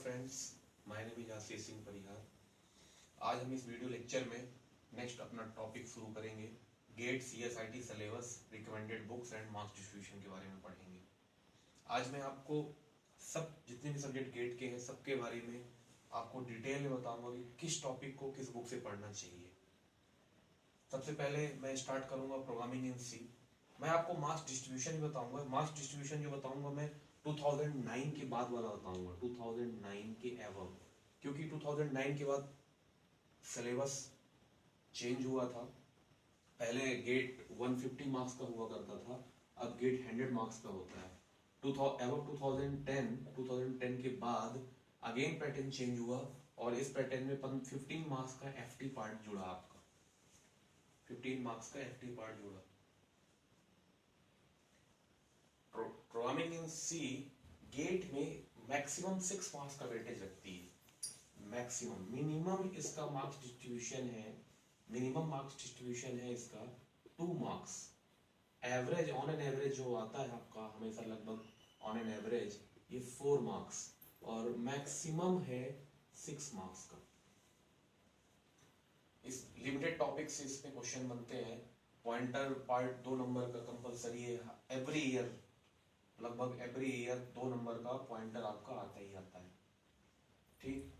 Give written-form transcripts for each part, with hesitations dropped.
Friends, my name is Ashish Singh Parihar. आज हम इस वीडियो लेक्चर में नेक्स्ट अपना टॉपिक शुरू करेंगे। Gate CSIT syllabus, recommended books and marks distribution के बारे में पढ़ेंगे। आज मैं आपको सब जितने भी सब्जेक्ट गेट के हैं सबके बारे में आपको डिटेल में बताऊंगा कि किस टॉपिक को किस बुक से पढ़ना चाहिए। सबसे पहले मैं स्टार्ट करूंगा प्रोग्रामिंग इन सी। मैं आपको मार्क्स डिस्ट्रीब्यूशन ही बताऊंगा। मार्क्स डिस्ट्रीब्यूशन जो बताऊंगा मैं 2009 के बाद वाला बताऊंगा, 2009 के एवं, क्योंकि 2009 के बाद सिलेबस चेंज हुआ था। पहले गेट 150 मार्क्स का हुआ करता था, अब गेट 100 मार्क्स का होता है। 2010 के बाद अगेन पैटर्न चेंज हुआ और इस पैटर्न में 15 मार्क्स का FT पार्ट जुड़ा। आपका 15 मार्क्स का FT पार्ट जुड़ा। प्रोग्रामिंग इन सी गेट में मैक्सिमम 6 मार्क्स का वेटेज रखती है। मैक्सिमम, मिनिमम इसका मार्क्स डिस्ट्रीब्यूशन है, मिनिमम मार्क्स डिस्ट्रीब्यूशन है इसका 2 marks. Average, on an average जो आता है आपका हमेशा लगभग ऑन एन एवरेज ये 4 मार्क्स और मैक्सिमम है 6 मार्क्स का। इस लिमिटेड टॉपिक से इसमें क्वेश्चन बनते हैं। पॉइंटर पार्ट 2 नंबर का कंपलसरी है। एवरी ईयर, लगभग एवरी ईयर 2 नंबर का पॉइंटर आपका आता ही आता है। ठीक,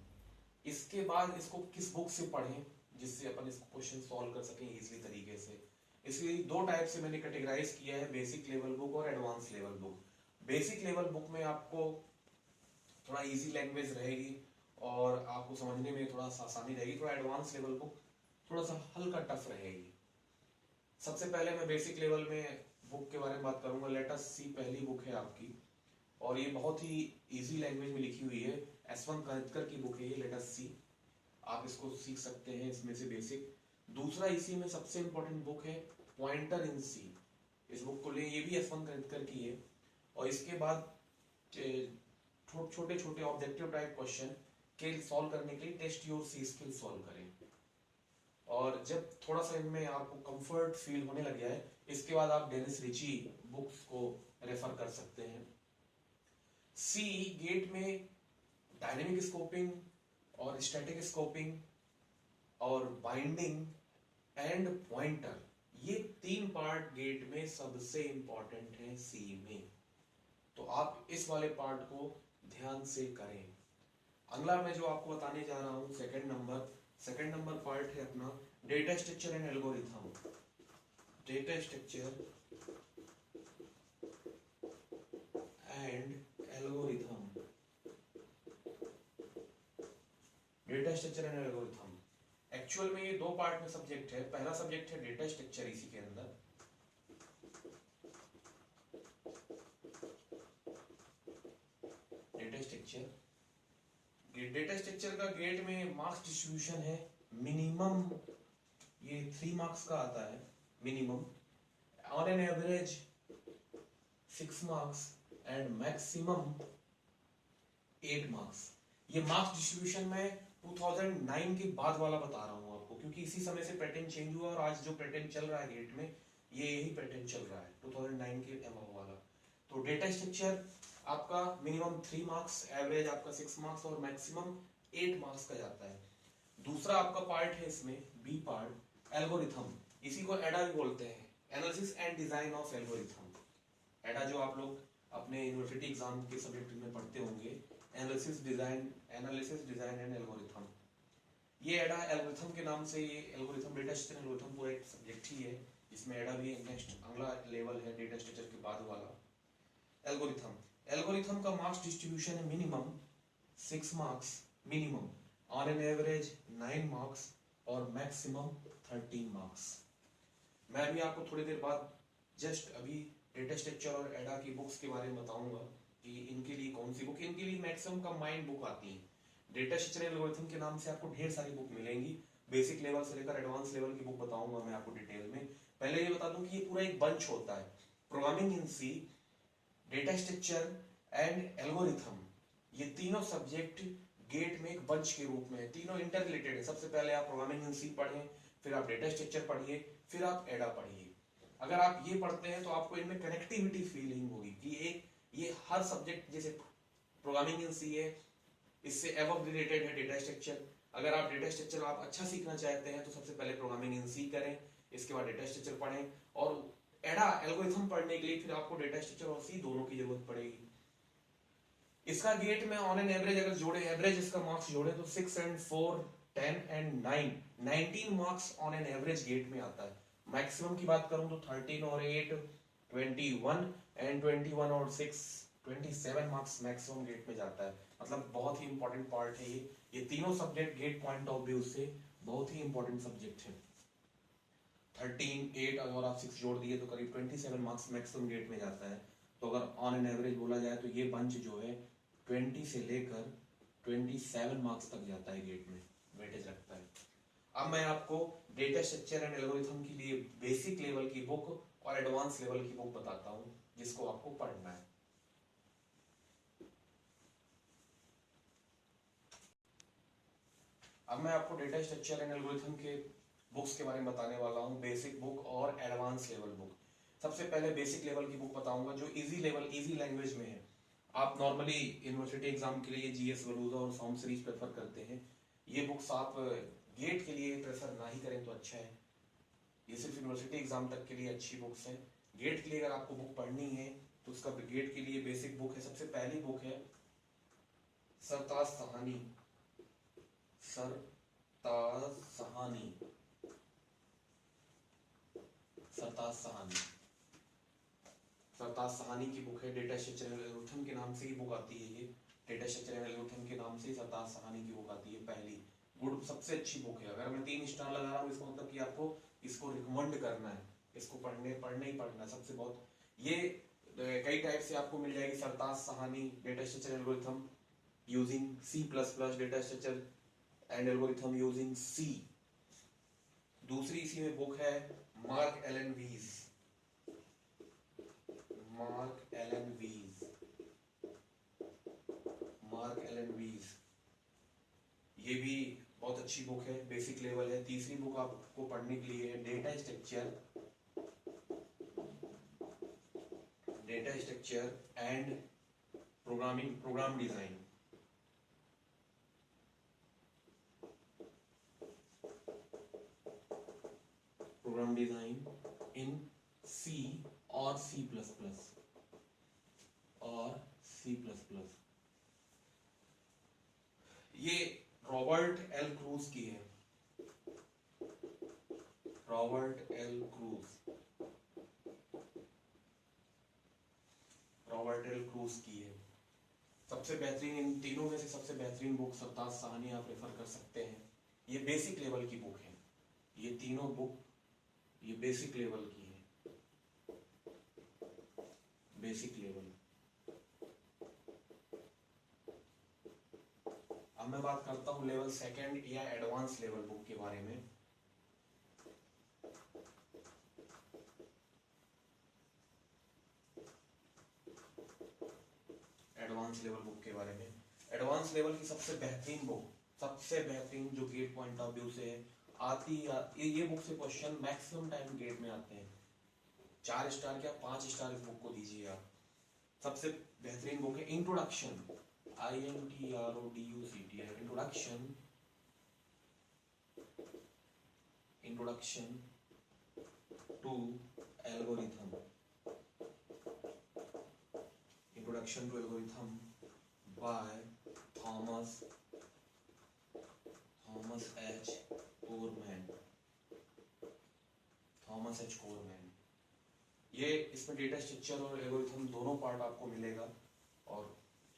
इसके बाद इसको किस बुक से पढ़ें जिससे अपन इसको क्वेश्चन सॉल्व कर सकें इजीली तरीके से। इसलिए 2 टाइप से मैंने कैटेगराइज किया है, बेसिक लेवल बुक और advance level book. Basic level book में आपको थोड़ा इजी लैंग्वेज रहेगी और आपको समझने में थोड़ा सा आसानी रहेगी। थोड़ा एडवांस लेवल बुक थोड़ा सा हल्का टफ रहेगी। सबसे पहले मैं बेसिक लेवल में बुक के बारे में बात करूंगा। लेट अस सी पहली बुक है आपकी और ये बहुत ही इजी लैंग्वेज में लिखी हुई है। S1 कानितकर की बुक है ये, लेट अस सी। आप इसको सीख सकते हैं इसमें से बेसिक। दूसरा इसी में सबसे इंपॉर्टेंट बुक है पॉइंटर इन सी। इस बुक को ले, ये भी S1 कानितकर की है। और इसके बाद छोटे छोटे ऑब्जेक्टिव टाइप क्वेश्चन के सॉल्व करने के लिए test your C skill solve करें। और जब थोड़ा सा इनमें आपको कंफर्ट फील होने लग जाए, इसके बाद आप डेनिस रिची बुक्स को रेफर कर सकते हैं। सी गेट में डायनेमिक स्कोपिंग और स्टैटिक स्कोपिंग और बाइंडिंग एंड पॉइंटर, ये 3 पार्ट गेट में सबसे इंपॉर्टेंट है सी में। तो आप इस वाले पार्ट को ध्यान से करें। अगला मैं जो आपको बताने जा रहा हूं सेकंड नंबर पार्ट है अपना data structure and algorithm. Data structure and algorithm. Data structure and algorithm actual में ये 2 पार्ट में सब्जेक्ट है। पहला सब्जेक्ट है डेटा स्ट्रक्चर, इसी के अंदर डेटा स्ट्रक्चर। डेटा स्ट्रक्चर का गेट में मार्क्स डिस्ट्रीब्यूशन है मिनिमम, ये 3 मार्क्स का आता है minimum, on an average 6 marks and maximum 8 marks. ये मार्क्स डिस्ट्रीब्यूशन में 2009 के बाद वाला बता रहा हूं आपको, क्योंकि इसी समय से पैटर्न चेंज हुआ और आज जो पैटर्न चल रहा है गेट में ये यही पैटर्न चल रहा है 2009 के एवं वाला। तो डेटा स्ट्रक्चर आपका मिनिमम 3 मार्क्स, एवरेज आपका 6 मार्क्स और मैक्सिमम 8 मार्क्स का जाता है। दूसरा आपका पार्ट है इसमें बी पार्ट एल्गोरिथम। इसी को एडा भी बोलते हैं, analysis and design of algorithm. एडा जो आप लोग अपने यूनिवर्सिटी एग्जाम के सब्जेक्ट में पढ़ते होंगे, एनालिसिस डिजाइन एंड एल्गोरिथम। ये एडा एल्गोरिथम के नाम से, ये एल्गोरिथम डेटा स्ट्रक्चर एल्गोरिथम पूरा एक सब्जेक्ट ही है। इसमें एडा भी नेक्स्ट अगला लेवल है डेटा स्ट्रक्चर के बाद वाला। एल्गोरिथम का मार्क्स डिस्ट्रीब्यूशन है minimum 6 marks, minimum on an average 9 marks और मैक्सिमम 13 मार्क्स। मैं भी आपको थोड़ी देर बाद जस्ट अभी डेटा स्ट्रक्चर और एडा की बुक्स के बारे में बताऊंगा कि इनके लिए कौन सी बुक, इनके लिए मैक्सिमम कंबाइंड बुक आती है। डेटा स्ट्रक्चर एल्गोरिथम के नाम से आपको ढेर सारी बुक मिलेंगी। बेसिक लेवल से लेकर एडवांस लेवल की बुक बताऊंगा मैं आपको डिटेल में। पहले ये बता दूं कि ये पूरा एक बंच होता है। Programming in C, data structure and algorithm, ये तीनों सब्जेक्ट गेट में एक बंच के रूप में है। तीनों इंटर रिलेटेड है। सबसे पहले आप प्रोग्रामिंग इन सी पढ़ें, फिर आप डेटा स्ट्रक्चर पढ़िए, फिर आप एडा पढ़िए। अगर आप ये पढ़ते हैं तो आपको इनमें कनेक्टिविटी फीलिंग होगी कि ये हर सब्जेक्ट, जैसे प्रोग्रामिंग इन सी है, इससे एवब रिलेटेड है डेटा स्ट्रक्चर। अगर आप डेटा स्ट्रक्चर आप अच्छा सीखना चाहते हैं तो सबसे पहले प्रोग्रामिंग इन सी करें, इसके बाद डेटा स्ट्रक्चर पढ़ें, और एडा एल्गोरिथम पढ़ने के लिए फिर आपको डेटा स्ट्रक्चर और सी दोनों की जरूरत पड़ेगी। इसका गेट में ऑन एन एवरेज अगर जोड़े, एवरेज इसका मार्क्स जोड़े तो 6 and 4 10 and 9 19 marks on an average GATE में आता है। मैक्सिमम की बात करूं तो 13 और 8 21 एंड 21 और 6 27 मार्क्स मैक्सिमम गेट में जाता है। मतलब बहुत ही इंपॉर्टेंट पार्ट है ये तीनों subject GATE point of view से बहुत ही इंपॉर्टेंट सब्जेक्ट है। 13 8 और आप 6 जोड़ दिए तो करीब 27 मार्क्स मैक्सिमम गेट में जाता है। तो अगर ऑन एन एवरेज बोला जाए तो ये बंच जो है 20 से लेकर 27 मार्क्स तक जाता है गेट में, वेटेज रखता है। अब मैं आपको डेटा स्ट्रक्चर एंड एल्गोरिथम के लिए बेसिक लेवल की बुक और एडवांस लेवल की बुक बताता हूं जिसको आपको पढ़ना है। अब मैं आपको डेटा स्ट्रक्चर एंड एल्गोरिथम के बुक्स के बारे में बताने वाला हूं, बेसिक बुक और एडवांस लेवल बुक। सबसे पहले बेसिक लेवल की बुक बताऊंगा जो इजी लेवल, इजी लैंग्वेज में है। आप नॉर्मली यूनिवर्सिटी एग्जाम के लिए जीएस वलूजा और सॉन्ग सीरीज प्रेफर करते हैं, ये बुक्स आप गेट के लिए प्रेफर ना ही करें तो अच्छा है। ये सिर्फ यूनिवर्सिटी एग्जाम तक के लिए अच्छी बुक्स हैं। गेट के लिए अगर आपको बुक पढ़नी है तो उसका गेट के लिए बेसिक बुक है। सबसे पहली बुक है सरताज सहानी, सरताज सहानी, सरताज सहानी, सरताज सहानी की बुक है। डेटा स्ट्रक्चर एंड एल्गोरिथम के नाम से ही बुक आती है। ये डेटा स्ट्रक्चर एंड एल्गोरिथम के नाम से सरताज सहानी की बुक आती है। पहली गुड, सबसे अच्छी बुक है। अगर मैं 3 स्टार लगा रहा हूँ इसका मतलब कि आपको इसको रिकमेंड करना है, इसको पढ़ने ही पढ़ना है। सबसे बहुत ये कई टाइप से आपको मिल जाएगी। Sartaj Sahni data structure and algorithm using C plus plus, data structure and algorithm using C. दूसरी इसी में बुक है Mark Allen Weiss, Mark Allen Weiss, Mark Allen Weiss, ये भी बहुत अच्छी बुक है, बेसिक लेवल है। तीसरी बुक आपको पढ़ने के लिए है data structure, data structure and programming, program design, program design in C और सी प्लस प्लस, और सी प्लस प्लस। ये रॉबर्ट एल क्रूज की है, Robert L Kruse, Robert L Kruse की है। सबसे बेहतरीन, इन तीनों में से सबसे बेहतरीन बुक सरताज सहानी आप रेफर कर सकते हैं। ये बेसिक लेवल की बुक है, ये तीनों बुक ये बेसिक लेवल की है, बेसिक लेवल। अब मैं बात करता हूं लेवल सेकंड या एडवांस लेवल बुक के बारे में। एडवांस लेवल बुक के बारे में, एडवांस लेवल की सबसे बेहतरीन बुक, सबसे बेहतरीन जो गेट पॉइंट ऑफ व्यू से आती है, ये बुक से क्वेश्चन मैक्सिमम टाइम गेट में आते हैं। 4 स्टार क्या 5 स्टार इस बुक को दीजिए आप। सबसे बेहतरीन बुक है introduction, INTRODUCT, introduction, introduction to algorithm, introduction to algorithm by Thomas H Cormen, Thomas H Cormen. ये इसमें डेटा स्ट्रक्चर और एल्गोरिथम दोनों पार्ट आपको मिलेगा और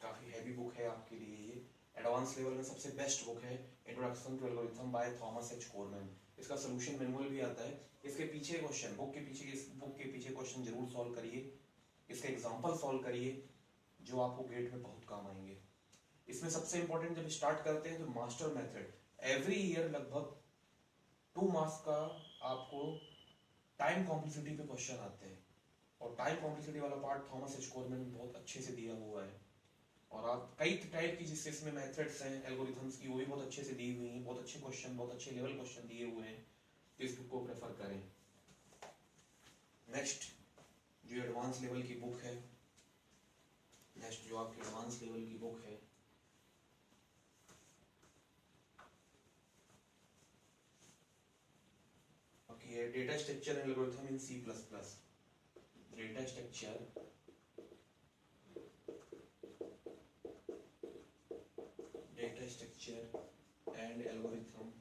काफी हैवी बुक है आपके लिए। ये एडवांस लेवल में सबसे बेस्ट बुक है introduction to algorithm by Thomas H Cormen. इसका सॉल्यूशन मैनुअल भी आता है। इसके पीछे क्वेश्चन, बुक के पीछे, इस बुक के पीछे क्वेश्चन जरूर सॉल्व करिए, इसके एग्जांपल सॉल्व करिए जो आपको गेट में बहुत काम आएंगे। इसमें सबसे इंपॉर्टेंट जब स्टार्ट करते हैं तो मास्टर मेथड, एवरी ईयर लगभग 2 मार्क्स का आपको टाइम कॉम्प्लेक्सिटी पे क्वेश्चन आते हैं, और टाइम कॉम्प्लेक्सिटी वाला पार्ट थॉमस एच कोरमैन में बहुत अच्छे से दिया हुआ है। और आप कई टाइप की जिससे इसमें मेथड्स हैं एल्गोरिथम्स की, वो भी बहुत अच्छे से दी हुई हैं, बहुत अच्छे क्वेश्चन, बहुत अच्छे लेवल क्वेश्चन दिए हुए हैं, तो इस बुक को प्रेफर करें। नेक्स्ट जो एडवांस लेवल की बुक है, नेक्स्ट जो आपकी एडवांस लेवल की बुक है data structure algorithm in C++, data structure and algorithm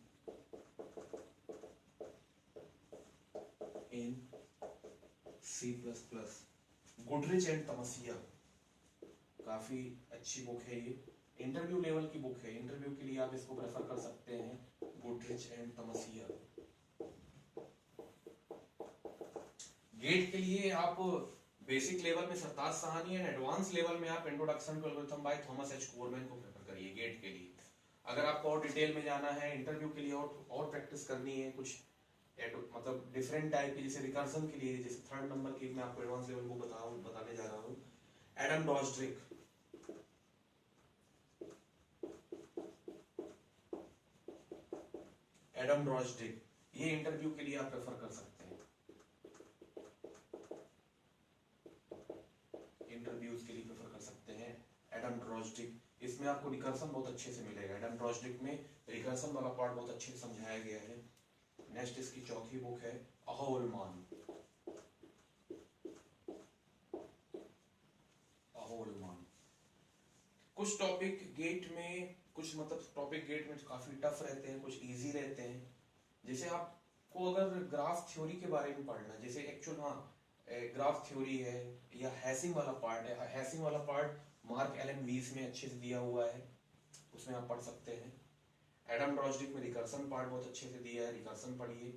in C++, Goodrich and Tamassia, काफी अच्छी बुक है ये, इंटरव्यू लेवल की बुक है, इंटरव्यू के लिए आप इसको प्रेफर कर सकते हैं, गुडरिच एंड तमसिया। गेट के लिए आप बेसिक लेवल में Sartaj Sahni and advance level में आप introduction to algorithm by Thomas H Cormen को प्रेफर करिए गेट के लिए। अगर आपको और डिटेल में जाना है, इंटरव्यू के लिए और प्रैक्टिस करनी है कुछ मतलब डिफरेंट टाइप की, जैसे रिकर्जन के लिए, जैसे 3rd नंबर की मैं आपको एडवांस लेवल को बताने जा रहा हूँ, एडम डॉजड्रिक, ये इंटरव्यू के लिए आप प्रेफर कर सकते हैं, इंटरव्यूज के लिए प्रेफर कर सकते हैं एडम ड्रॉजडिक। इसमें आपको रिकर्सन बहुत अच्छे से मिलेगा, एडम ड्रॉजडिक में रिकर्सन वाला पार्ट बहुत अच्छे से समझाया गया है। नेक्स्ट इसकी चौथी बुक है अहोलमान, कुछ टॉपिक गेट में, कुछ मतलब टॉपिक गेट में काफी टफ रहते हैं, कुछ इजी रहते हैं। जैसे आपको अगर ग्राफ थ्योरी के बारे में पढ़ना, जैसे एक्चुअल ग्राफ थ्योरी है या हैसिंग वाला पार्ट है, हैसिंग वाला पार्ट मार्क एलन वीस में अच्छे से दिया हुआ है, उसमें आप पढ़ सकते हैं। एडम ड्रॉजडिक में रिकर्सन पार्ट बहुत अच्छे से दिया है, रिकर्सन पढ़िए।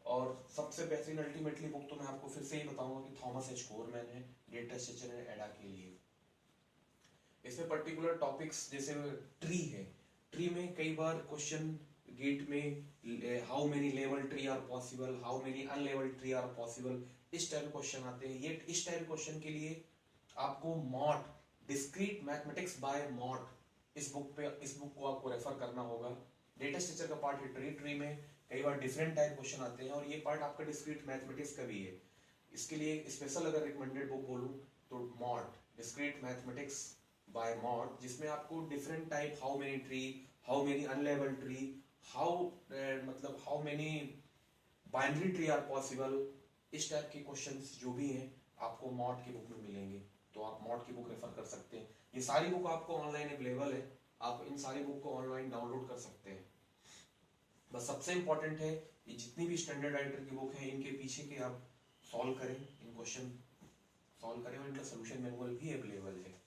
और सबसे बेहतरीन अल्टीमेटली बुक तो मैं आपको फिर से ही बताऊंगा कि थॉमस एच कोरमैन है, डेटा स्ट्रक्चर एंड एडा के लिए। इसमें पर्टिकुलर टॉपिक्स जैसे ट्री है, ट्री में कई बार क्वेश्चन गेट में how many level tree are possible, how many अनलेवल tree are possible, इस टाइप क्वेश्चन आते हैं। ये इस टाइप क्वेश्चन के लिए आपको Mott, discrete mathematics by Mott, इस बुक को आपको रेफर करना होगा। डेटा स्ट्रक्चर का पार्ट है, ट्री में कई बार डिफरेंट टाइप क्वेश्चन आते हैं और ये पार्ट आपका डिस्क्रीट मैथमेटिक्स का भी है। इसके लिए स्पेशल अगर रिकमेंडेड बुक बोलूं तो Mott, discrete mathematics by Mott, जिसमें आपको different type, how many tree, how many अनलेवल tree, मतलब how many binary tree are possible, इस टाइप के क्वेश्चंस जो भी हैं आपको मॉट की बुक में मिलेंगे, तो आप मॉट की बुक रेफर कर सकते हैं। ये सारी बुक आपको ऑनलाइन अवेलेबल है, आप इन सारी बुक को ऑनलाइन डाउनलोड कर सकते हैं। बस सबसे इंपॉर्टेंट है ये जितनी भी स्टैंडर्ड राइटर की बुक है, इनके पीछे के आप सॉल्व करें, इन क्वेश्चन सॉल्व करें और इनका सोल्यूशन मैनुअल भी अवेलेबल है।